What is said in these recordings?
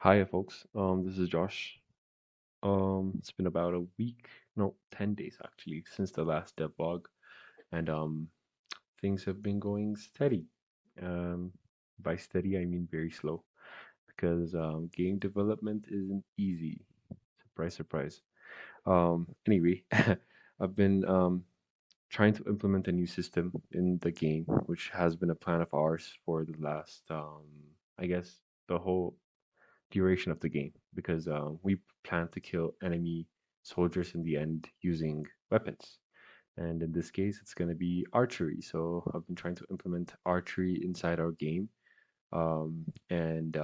Hi, folks. This is Josh. It's been about a week, no, 10 days actually, since the last devlog, and things have been going steady. Um, by steady, I mean very slow, because game development isn't easy. Surprise, surprise. Anyway, I've been trying to implement a new system in the game, which has been a plan of ours for the last, I guess, the whole duration of the game because we plan to kill enemy soldiers in the end using weapons. And in this case, it's going to be archery. So I've been trying to implement archery inside our game. And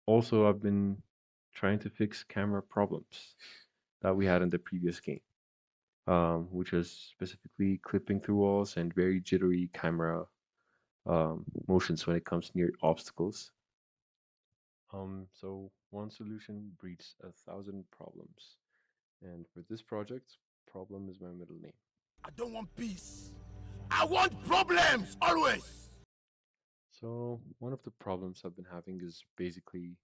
Also, I've been trying to fix camera problems that we had in the previous game, which was specifically clipping through walls and very jittery camera motions when it comes near obstacles. So one solution breeds a thousand problems. And for this project, problem is my middle name. I don't want peace. I want problems always. So one of the problems I've been having is basically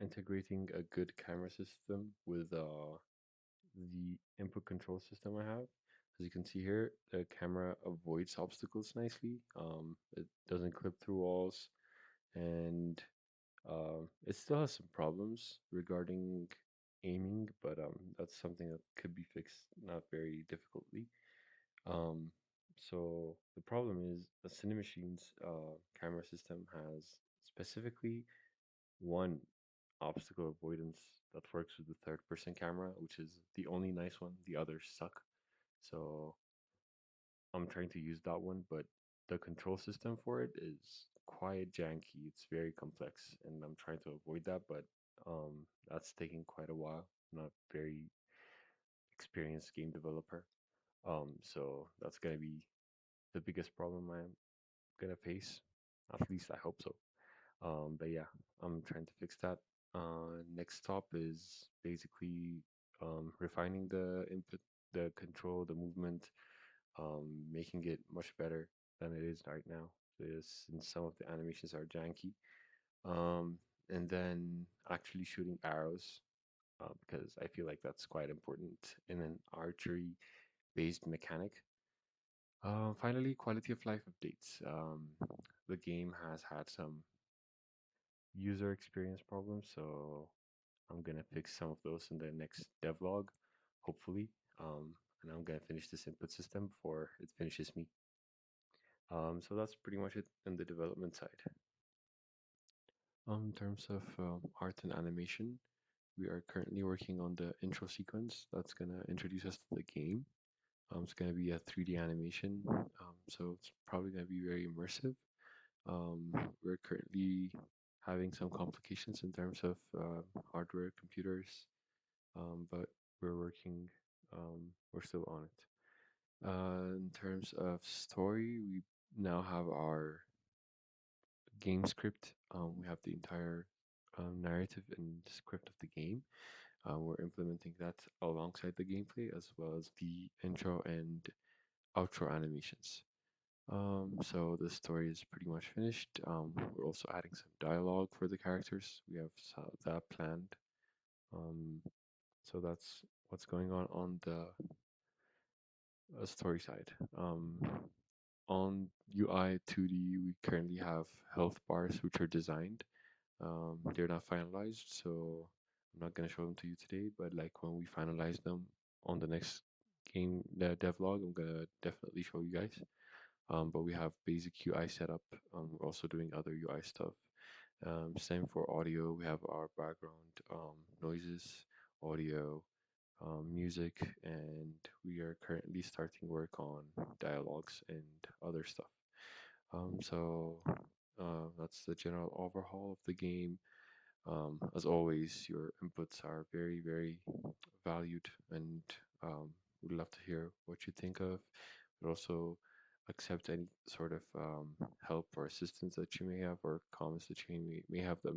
integrating a good camera system with the input control system I have. As you can see here, the camera avoids obstacles nicely. It doesn't clip through walls, and it still has some problems regarding aiming, but that's something that could be fixed not very difficultly. Um, so the problem is the Cinemachine's camera system has specifically one obstacle avoidance that works with the third person camera, which is the only nice one. The others suck. So I'm trying to use that one, but the control system for it is quite janky. It's very complex, and I'm trying to avoid that, but that's taking quite a while. I'm not a very experienced game developer, so that's gonna be the biggest problem I'm gonna face. At least I hope so. But yeah, I'm trying to fix that. Next stop is basically refining the input, the control, the movement, making it much better than it is right now. Since some of the animations are janky, um, and then actually shooting arrows because I feel like that's quite important in an archery-based mechanic. Finally, quality of life updates. The game has had some user experience problems, so I'm gonna fix some of those in the next devlog, hopefully. And I'm gonna finish this input system before it finishes me. So that's pretty much it in the development side. In terms of art and animation, we are currently working on the intro sequence that's gonna introduce us to the game. It's gonna be a 3D animation, so it's probably gonna be very immersive. Um, we're currently having some complications in terms of hardware, computers, but we're working, we're still on it. In terms of story, we now have our game script. We have the entire narrative and script of the game. We're implementing that alongside the gameplay as well as the intro and outro animations. So the story is pretty much finished. We're also adding some dialogue for the characters. We have that planned. Um, so that's what's going on the story side. On UI 2D, we currently have health bars which are designed. They're not finalized, so I'm not gonna show them to you today. But like when we finalize them on the next game, the devlog, I'm gonna definitely show you guys. But we have basic UI setup. We're also doing other UI stuff. Same for audio. We have our background noises, audio, music, and we are currently starting work on dialogues and other stuff. That's the general overhaul of the game. As always, your inputs are very, very valued, and we'd love to hear what you think of. We'd also accept any sort of help or assistance that you may have, or comments that you may have that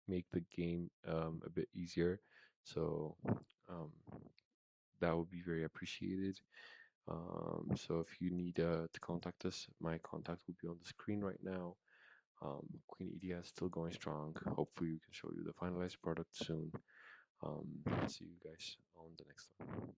make the game a bit easier. So um, that would be very appreciated. So if you need to contact us, my contact will be on the screen right now. Queen Idia is still going strong. Hopefully, we can show you the finalized product soon. See you guys on the next one.